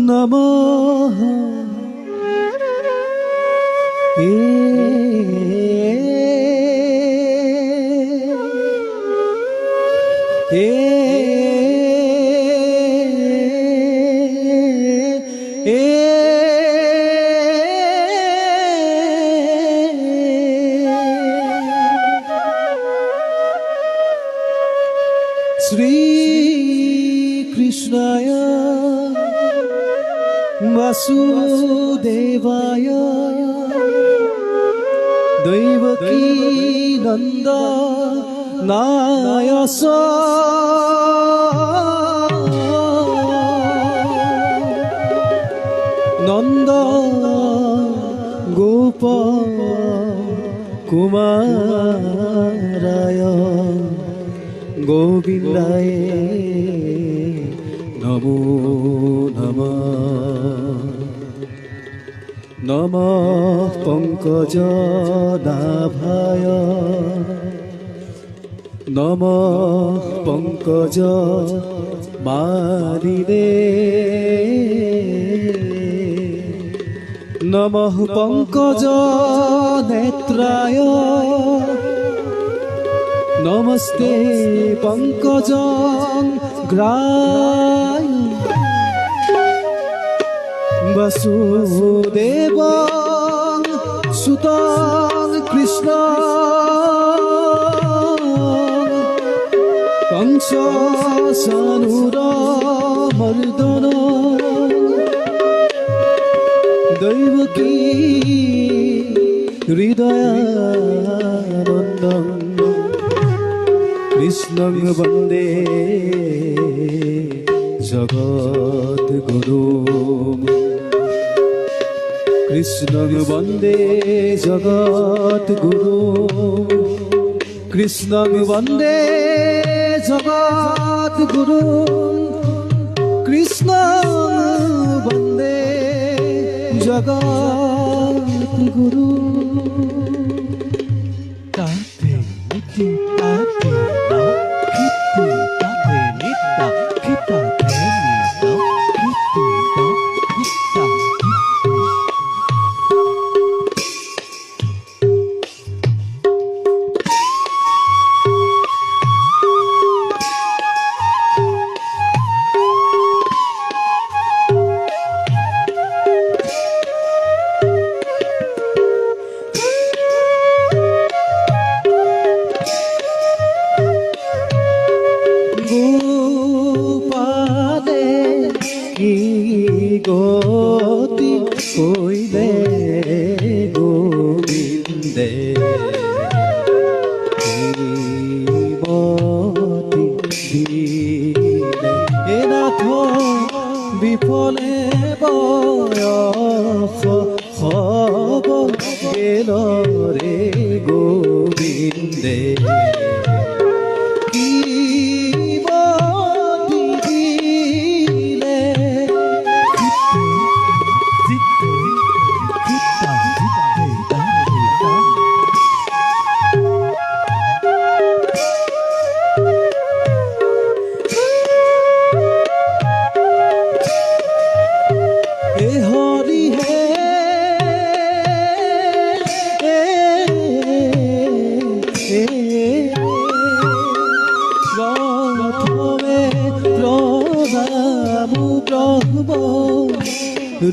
নমঃ Sri Krishnaya Vasudevaya Devaki Nanda Nayasa Nanda Gopa Kumaraya Govindaye Namo Namah Namah Pankaja Nabhaya Namah Pankaja Marine Namah Pankaja Netraya Namaste Pankajam Graya Vasudevang Sutan Krishna Kancha Sanura Mardana Devaki Hridayanandam Krishnam Vande Jagat Guru Krishnam Vande Jagat Guru Krishnam Vande Jagat Guru Krishnam Vande Jagat Guru Tate Niti Tate Na Kiti Tate Nita Kita Teni Na Kiti Na Kita Goti koile Govinde Moti dile Enatho bifole boyakh khobor gelo re Govinde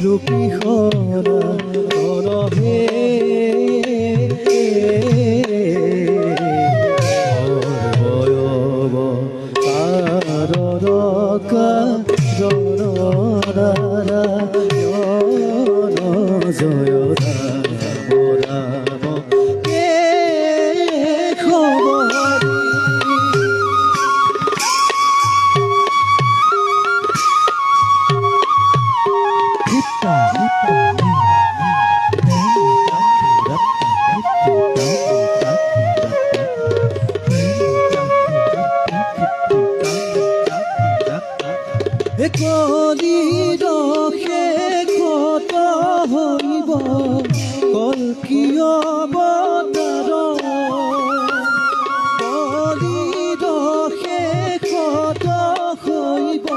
Rupi khara he Boyobo Aroraka Jorara Yono Zoyoda Moramo Khobari কলি রখে কত হইব কলকিয় বতার কলি রখে কত হইব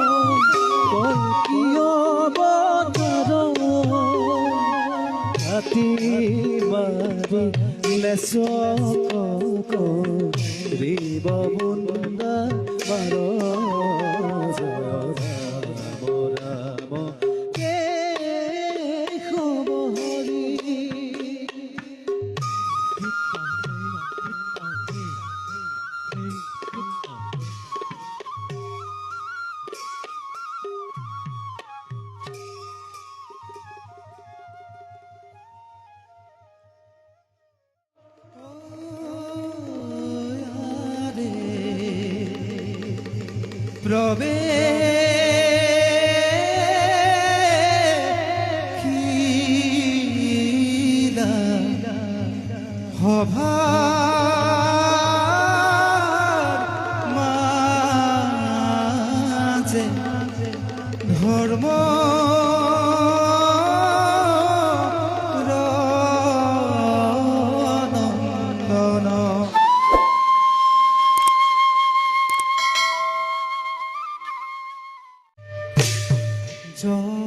rib বন্দা বার রাম কে হব হরি প্রবে খিলা hover মাঝে ধর্ম জয়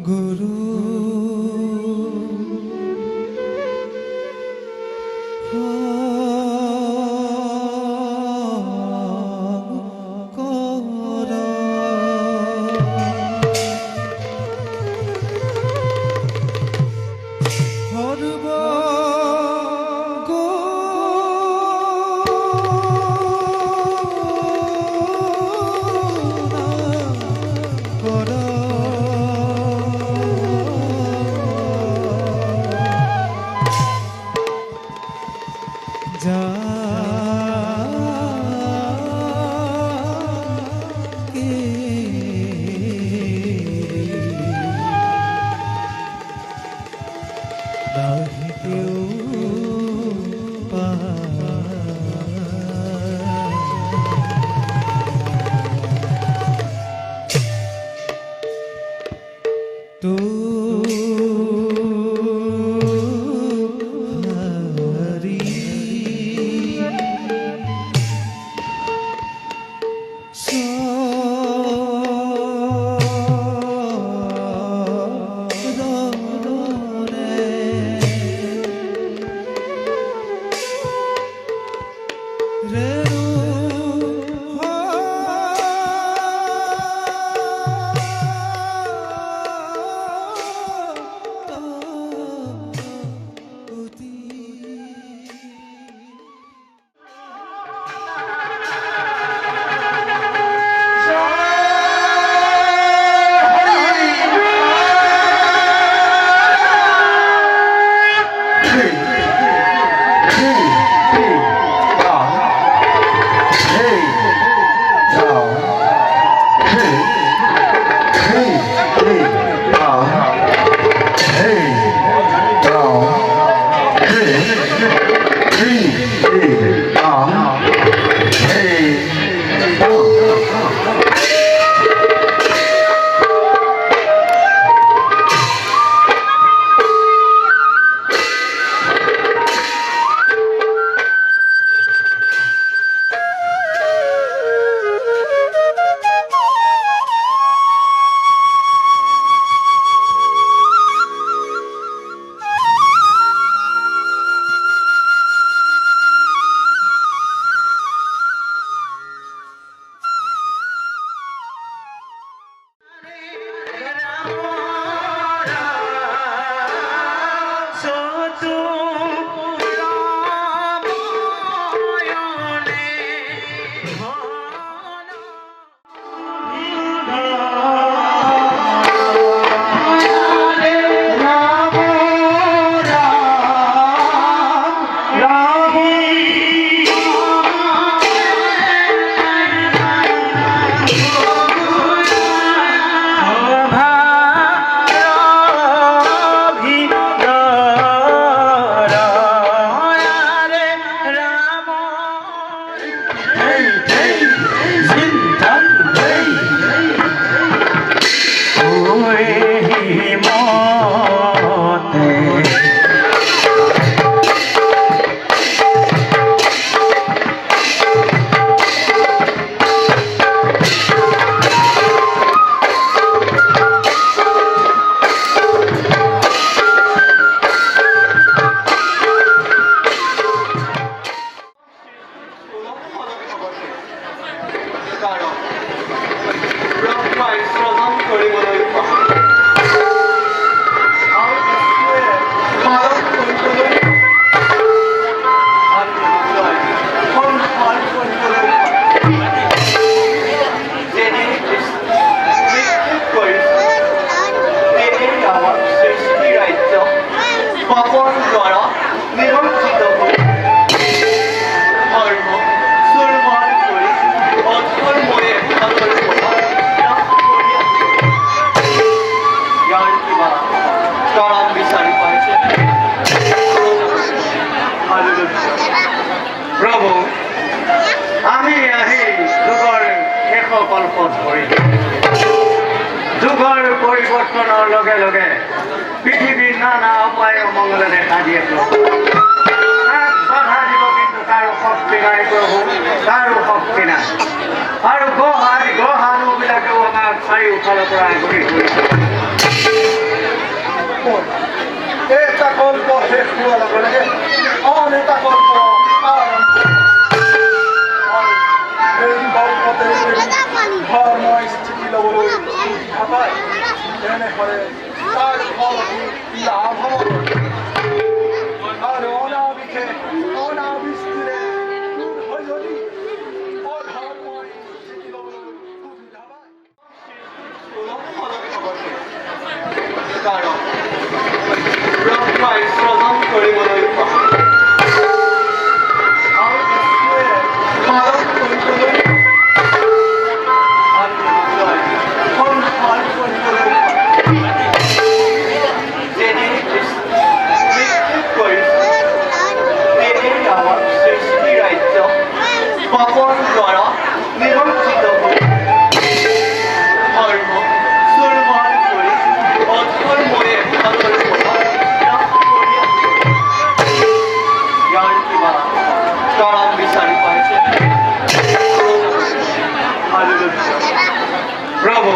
গুরু কর হরব ফলকে বসে কাৰণ ব্ৰহ্মাই সৃজন কৰিবলৈ আৰু বিষ্ণুৱে পালন কৰিবলৈ আৰু ৰুদ্ৰই সংহাৰ কৰিবলৈ যেনে সৃষ্টি কৰিছে তেনেই আমাৰ সৃষ্টি ৰাজ্য পাপৰ দ্বাৰা নিমজ্জিত হৈ ধৰ্ম চুৰমাৰ কৰি অধৰ্ময়ে ভালৰ পৰা ইয়াৰ কিবা কাৰণ বিচাৰি পাইছে প্ৰভু আমি আহি যুগৰ শেষ কল্পত ধৰিলোঁ যুগৰ পৰিৱৰ্তনৰ লগে লগে পৃথিৱীৰ নানা উপায় অমংগলে দেখা দিয়ে প্ৰভু বাধা দিব কিন্তু কাৰো শক্তি নাই প্ৰভু কাৰো শক্তি নাই আৰু গ্ৰহাণুবিলাকেও আমাক চাৰিওফালৰ পৰা ঘূৰি ফুৰিছে এটা কল্প শেষ হোৱাৰ লগে লগে আন এটা কল্প আৰম্ভ এই কল্পতে ধৰ্ম স্থিতি ল'বলৈ সুবিধা পায় তেনেহ'লে তাৰ ফল লাভ হ'ব আৰু অনাবিষে অনাবিষ্টিৰে দূৰ হৈ যদি অধৰ্মই স্থিতি ল'বলৈ সুবিধা পায় কাৰণ ব্ৰহ্মাই সৃজন কৰিবলৈ আৰু বিষ্ণুৱে পালন কৰিবলৈ আৰু ৰুদ্ৰই সংহাৰ কৰিবলৈ যেনে সৃষ্টি কৰিছে তেনেই আমাৰ সৃষ্টি ৰাজ্য পাপৰ দ্বাৰা নিমজ্জিত হৈ ধৰ্ম চুৰমাৰ কৰি অধৰ্ময়ে ভালৰ পৰা ইয়াৰ কিবা কাৰণ বিচাৰি পাইছে প্ৰভু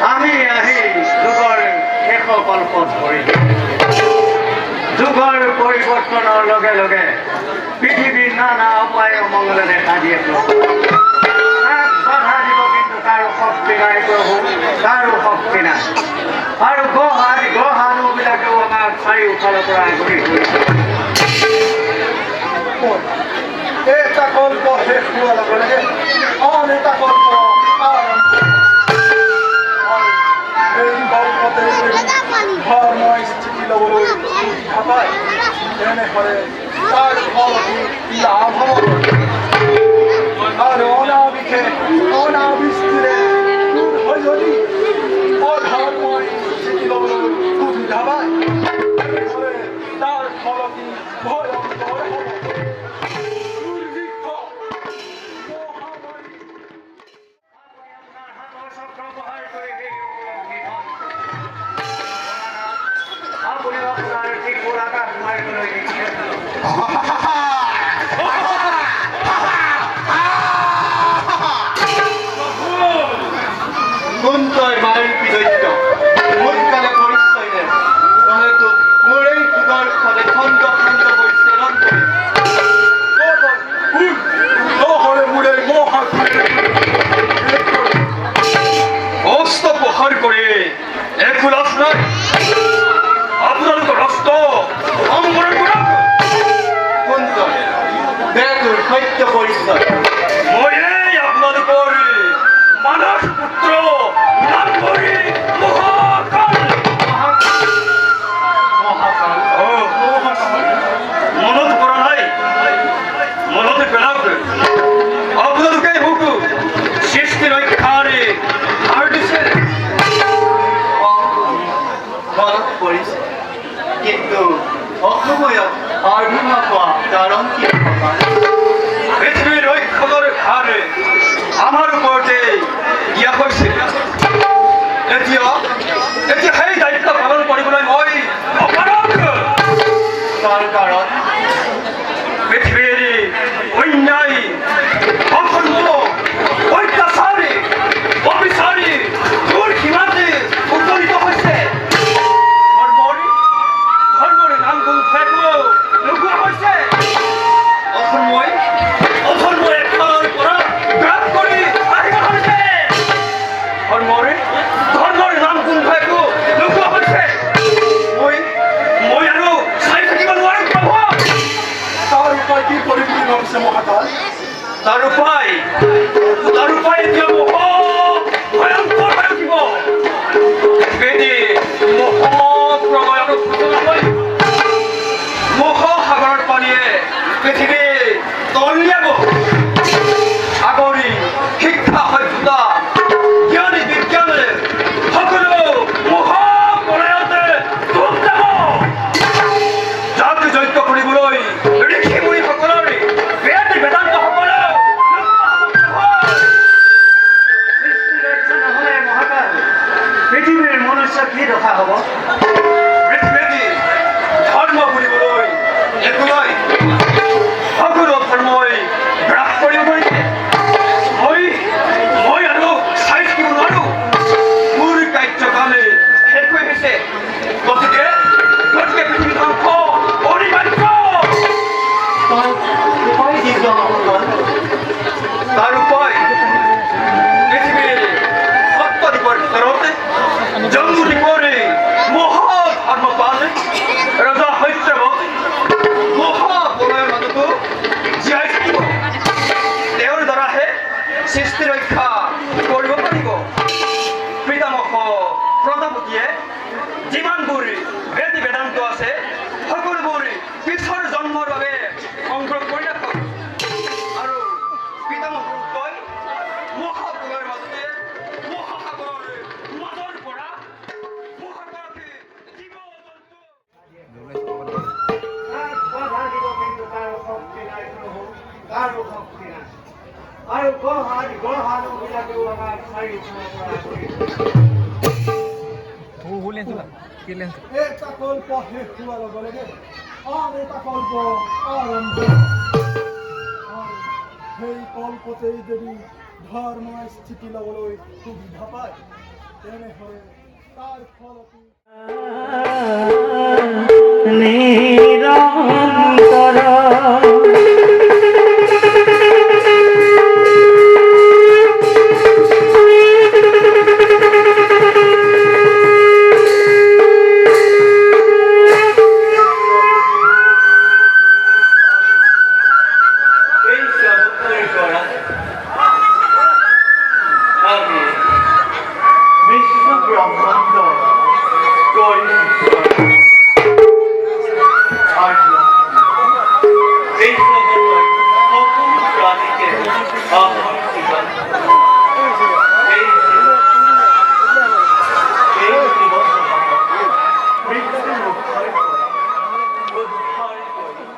আমি আহি যুগৰ শেষ কল্পত ধৰিলোঁ যুগৰ পৰিৱৰ্তনৰ লগে লগে পৃথিৱীৰ নানা উপায় অমংগলে দেখা দিয়ে প্ৰভু বাধা দিব কিন্তু কাৰো শক্তি নাই প্ৰভু কাৰো শক্তি নাই আৰু গ্ৰহাণুবিলাকেও আমাক চাৰিওফালৰ পৰা ঘূৰি ফুৰিছে এটা কল্প শেষ হোৱাৰ লগে লগে আন এটা কল্প আৰম্ভ এই কল্পতে ধৰ্ম স্থিতি ল'বলৈ সুবিধা পায় তেনেহ'লে তাৰ ফল লাভ হ'ব আৰু অনাবিষে অনাবিষ্টিৰে দূৰ হৈ যদি অধৰ্মই স্থিতি ল'বলৈ সুবিধা পায় তেনেহ'লে তাৰ ফলটি ভয়ংকৰ হ'ব কোনতই মাৰুতি দৈত্য সোনকালে পৰিচয় দে নহয়তো মোৰ এই যুগৰ ফালে খণ্ড খণ্ড হৈ চেৰণ কৰি নহ'লে মোৰ এই অস্ত্ৰ প্ৰসাৰ কৰি একো লাভ নাই আপোনালোকৰ অস্ত্ৰ সংবৰণ কৰক কোনতই দে তোৰ সত্য পৰিচয় মই এই আপোনালোকৰ মানস পুত্ৰ নাম কৰি মহাকাল মনত পৰা নাই মনতে পেলাওক আপোনালোকে মোক সৃষ্টি ৰক্ষাৰে ধাৰ দিছে মনত পৰিছে কিন্তু অসময়ত আৰ্ভিমা পোৱা কাৰণ কি পৃথিৱীৰ ৰক্ষকৰ ভাৰে আমাৰ ওপৰতে দিয়া হৈছিল এতিয়া সেই দায়িত্ব পালন কৰিবলৈ মই অপাৰগ তাৰ কাৰণ পৃথিৱীৰ অন্যায় অধৰ্ম অত্যাচাৰী অবিচাৰী দূৰ সীমাতে উপনীত হৈছে ধৰ্মৰে নামটো নোহোৱা হৈছে অসময় মহাকাল তাৰ উপায় এতিয়া ভয়ংকৰ হৈ উঠিব বেদী মহাপ্ৰলয়ৰ সূচনা হৈ মহাসাগৰৰ পানীয়ে পৃথিৱী তলিয়াব আগৰি শিক্ষা সভ্যতা জ্ঞানী বিজ্ঞানে সকলো মহাপ্ৰলয়তে ডুব যাব জাতি যজ্ঞ কৰিবলৈ ঋষি মুনিসকলৰ বেদ বেদান্ত পৃথিৱীৰ মনুষ্য কি দশা হ'ব পৃথিৱী ধৰ্ম বুলিবলৈ একো নাই সকলো ধৰ্মই গ্ৰাস কৰিব পাৰিছে মই আৰু চাই থাকিব নোৱাৰো মোৰ কাৰ্যকালে শেষ হৈ গৈছে গতিকে পৃথিৱী ধ্বংস অনিবাৰ্য তাৰ উপায় পৃথিৱীৰ সপ্তদ্বীপৰ ভিতৰতে জম্মু দ্বীপৰে মহাধৰ্মপাল ৰজা সত্যৱক মহাপ্ৰলয়ৰ মাজতো জীয়াই থাকিব তেওঁৰ দ্বাৰাহে সৃষ্টি ৰক্ষা কৰিব পাৰিব পিতামহ প্ৰজাপতিয়ে যিমানবোৰ বেদ বেদান্ত আছে সকলোবোৰ পিছৰ জন্মৰ বাবে সংগ্ৰহ কৰি ৰাখক আৰু পিতামহক কৈ মহাপ্ৰলয়ৰ মাজতে মহাসাগৰৰ মাজৰ পৰা মহাকাশে জীৱ জন্তু বাধা দিব কিন্তু কাৰো শক্তি নাই প্ৰভু কাৰো শক্তি নাই আৰু গঢ়াবিলাকেও আমাক চাৰিওফালৰ পৰা কৰি এটা কল্প শেষ হোৱাৰ লগে লগে আন এটা কল্প আৰম্ভ আৰু সেই কল্পতেই যদি ধৰ্মই স্থিতি ল'বলৈ সুবিধা পায় তেনেহ'লে তাৰ ফলতো নিৰন্তৰ এই জগতের গড়া আমি বিশ্ব ব্রহ্মাণ্ড গড়ি এই জগতের সকল প্রাণীকে আমার জীবন এই জীবন মৃত্যু উদ্ধার করি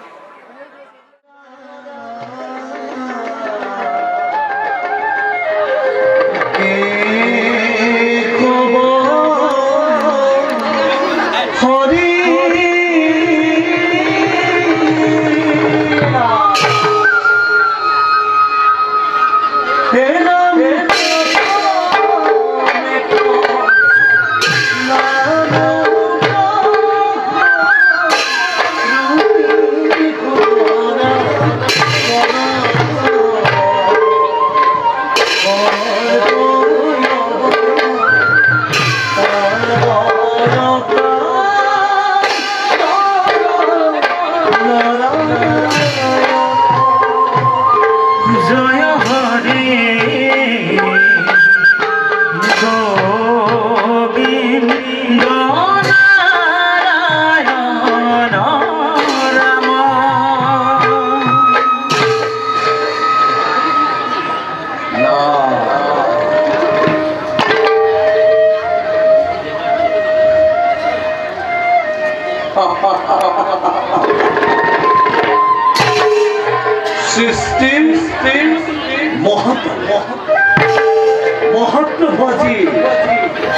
মহাত্মবাদী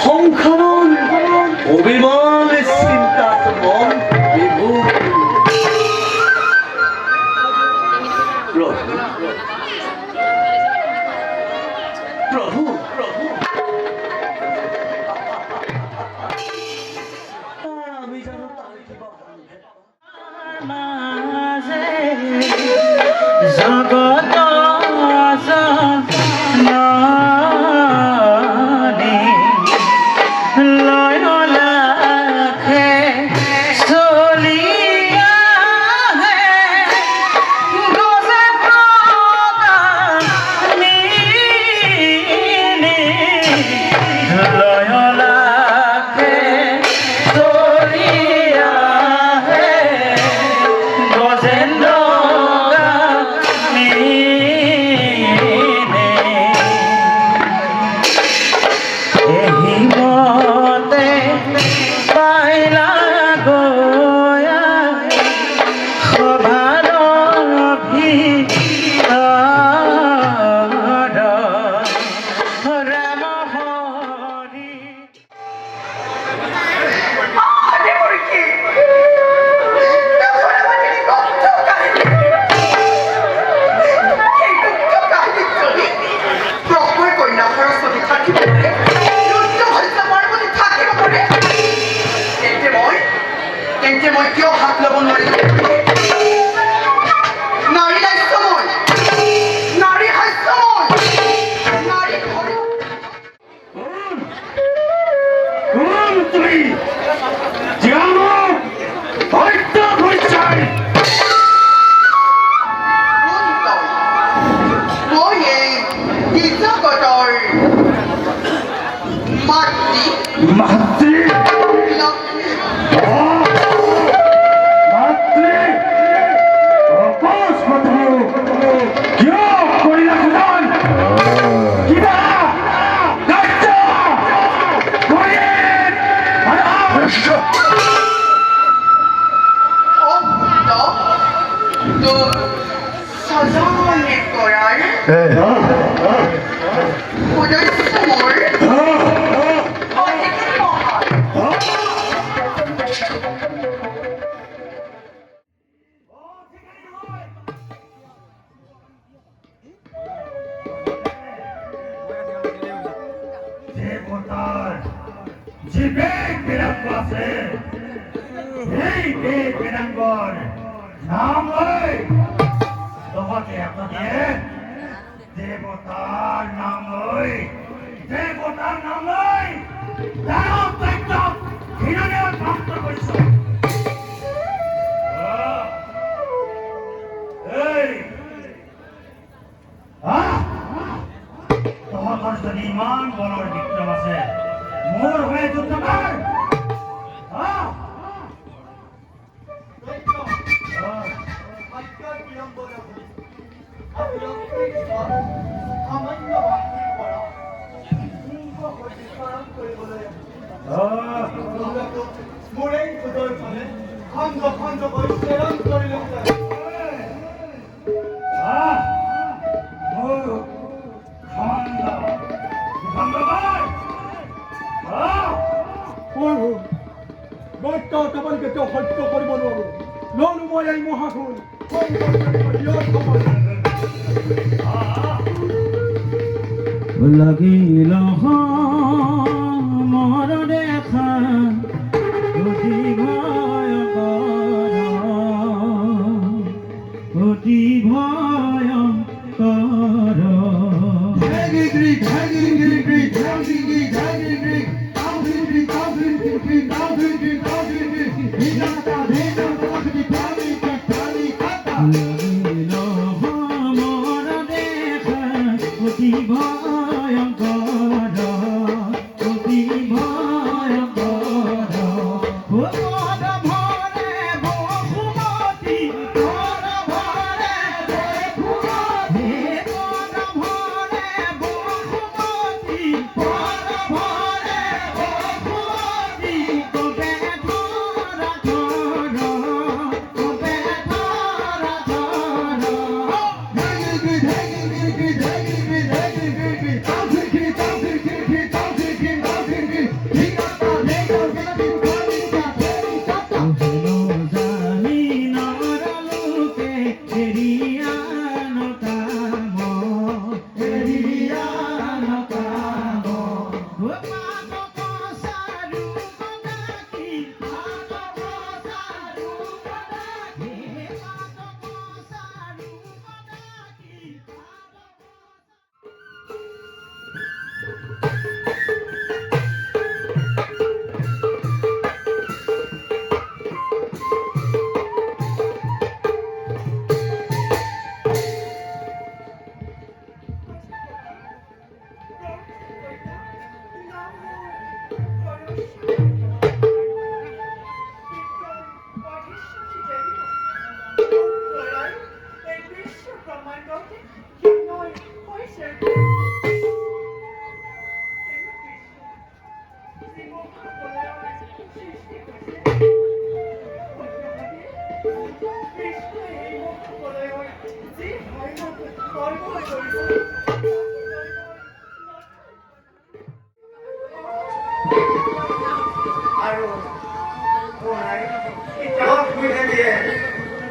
সংখ্যামান অভিমান চিন্তাত মন বিভোর প্রভু প্রভু আমি জানো তার কিবা জগত জগতৰ মাতৃ মাতৃ লক্ষ্মী মাতৃ অকস্মাত কিয় কৰিলা সুদান কিবা কাৰ্য কৰি তো সজনে কৰাৰ উদ্দেশ্য মোৰ অধিক মহান দেৱতাৰ যি বেগ বিৰাগ আছে সেই বেগ বিৰাগৰ নাম লৈ তহঁতে আপোনাকে দেৱতাৰ নাম লৈ দানৱ দৈত্যক ঘৃণাৰে ধ্বংস কৰিছ তহঁতৰ যদি ইমান বলৰ বিক্ৰম আছে মোৰ হৈ যুদ্ধ কৰ কেতিয়াও সত্য কৰিব নোৱাৰো নহ'লে মই এই মহাসুৰ লাগিল মোৰ দেখা অতি ভয়ংকৰ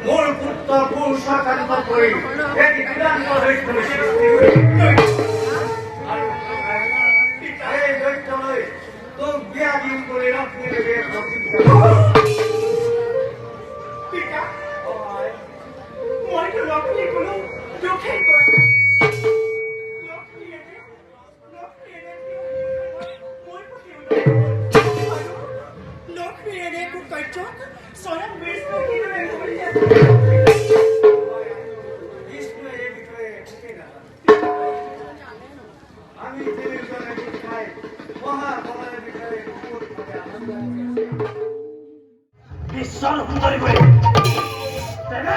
মোৰ পুত্ৰ পুৰুষাকান্ত কৰি এক ক্ৰান্ত দৈত্যৰ সৃষ্টি কৰি এই দৈত্যলৈ তোক বিয়া দিম কৰি লক্ষ্মীদেৱে মইতো লক্ষ্মী কোনো দুখেই কৰা স্বয়ং বিষ্ণু বিষ্ণুৱে এই বিষয়ে ঠিকেই নাজানে আমি তিনিজনে গোট খাই মহাকলাৰ বিষয়ে বহুত ভাৱে আনন্দ কৰি আছো। বিশ্বৰ সুন্দৰী কৰি তেনে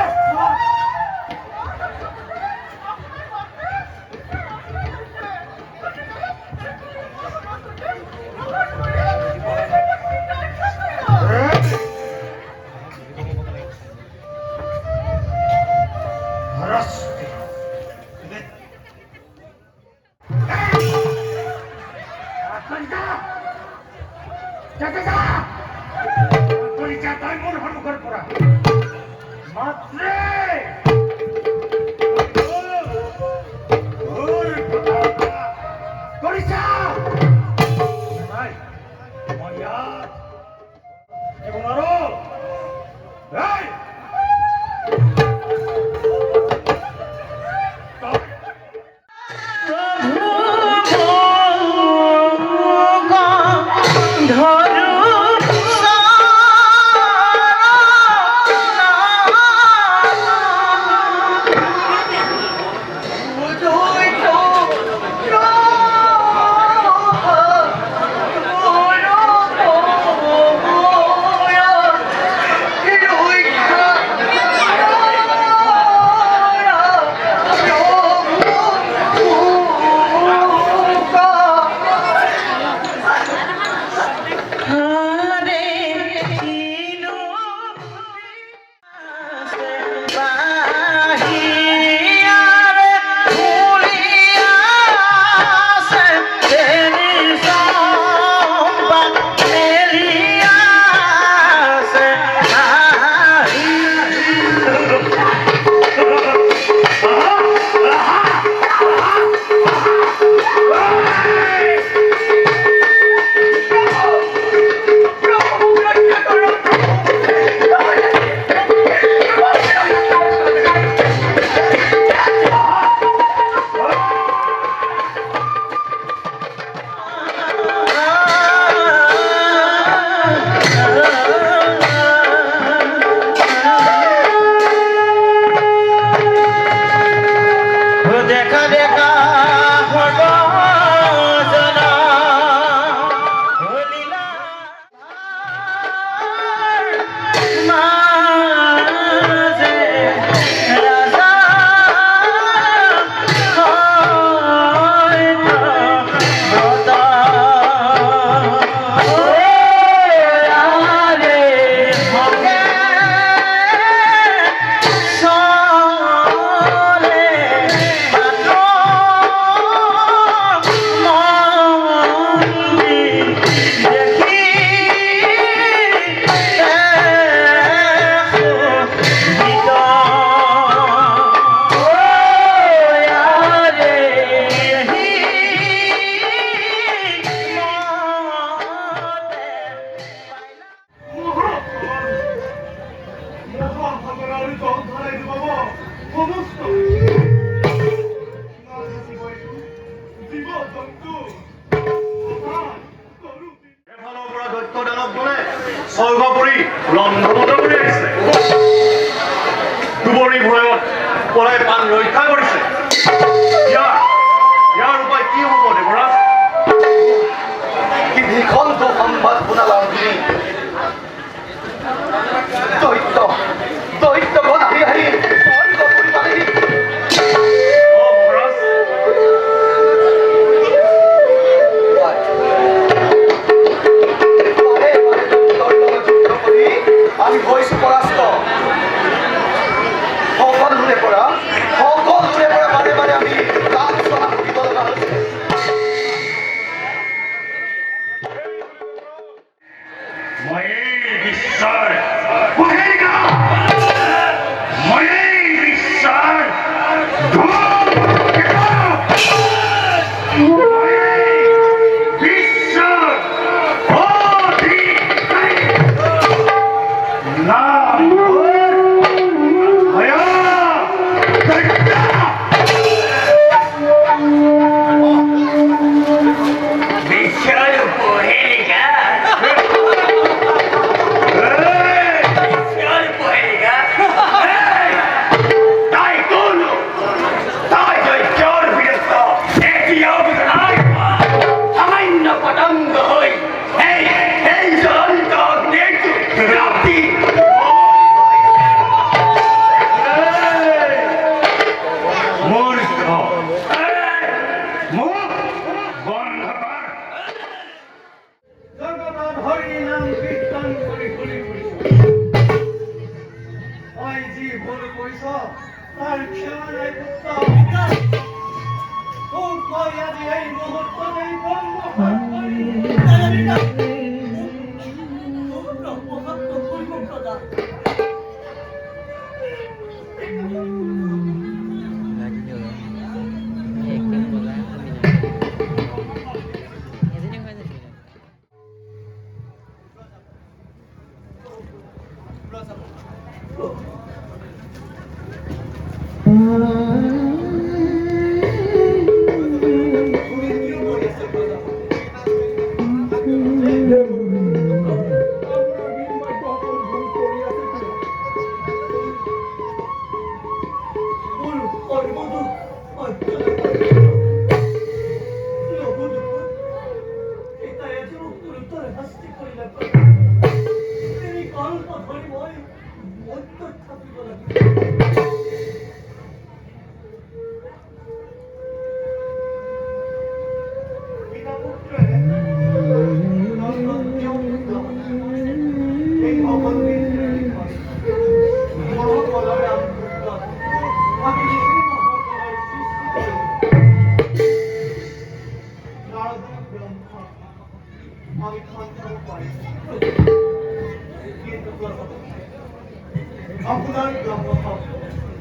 আপোনাৰ গ্ৰহক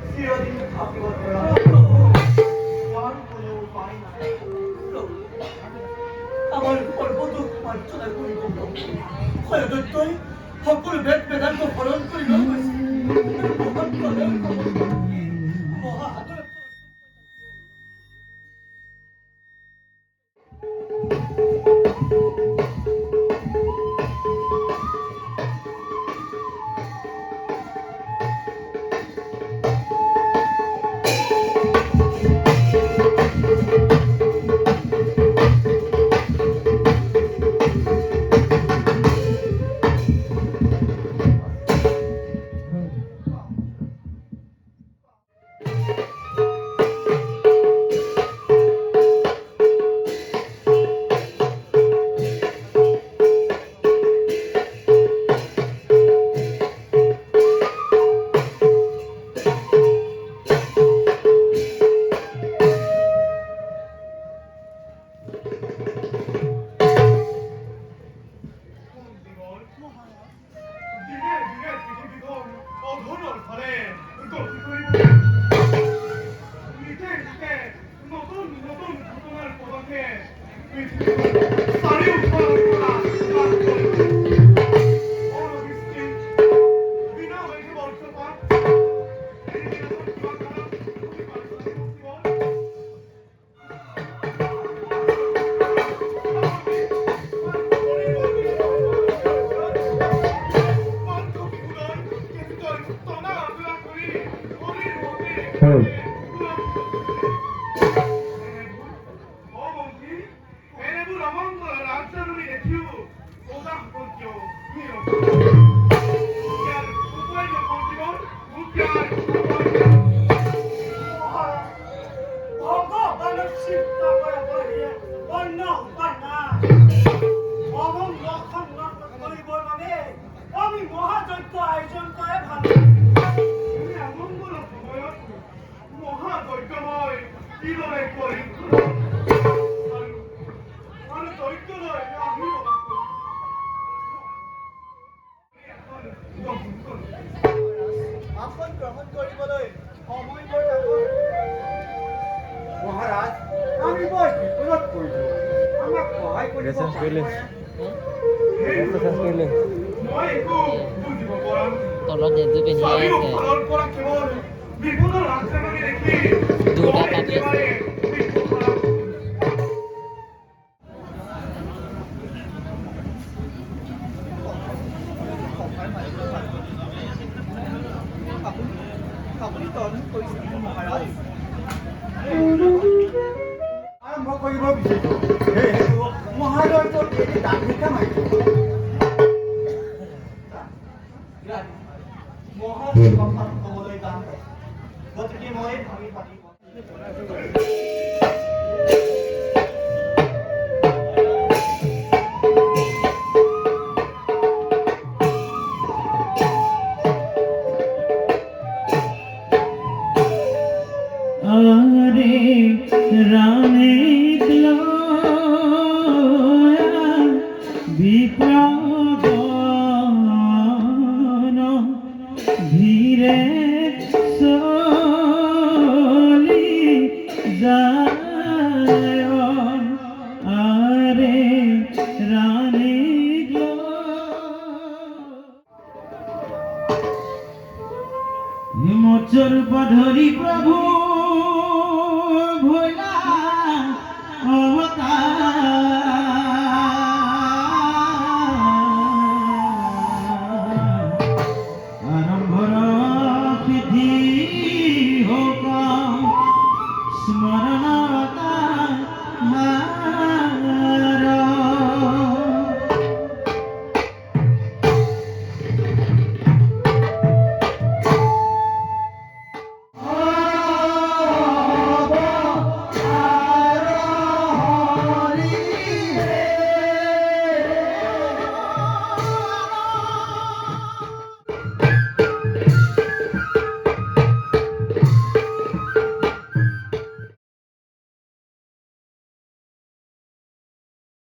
চিৰদিন থাকিব পৰা ইয়াৰ কোনো উপায় নাই আমাৰ সৰ্বদোষ মাৰ্জনা কৰিব হয়দত্তই সকলো বেদ বেদান্ত হৰণ কৰি লৈ গৈছে মহাসাগৰ মহাৰাজ আমি বৰ বিপদত পৰিলো আমাক সহায় কৰিব মই একো বুজিব পৰা নাই তলত এযোৰ পিন্ধি আছে ঘৰৰ পৰা কেৱল বিপদৰ আশ্ৰমণি দেখি দুটা কাটি আছে আৰম্ভ কৰিব বিচাৰিছো সেয়েহেতু মহাৰাজৰ এটি দান ভিক্ষা মাগিছো মহাৰাজৰ কথা ক'বলৈ টান গতিকে মই ভাবি পাতি মোচৰ পধৰি প্ৰভু ভোলা আৰম্ভৰ বিধি হোক স্মৰণতা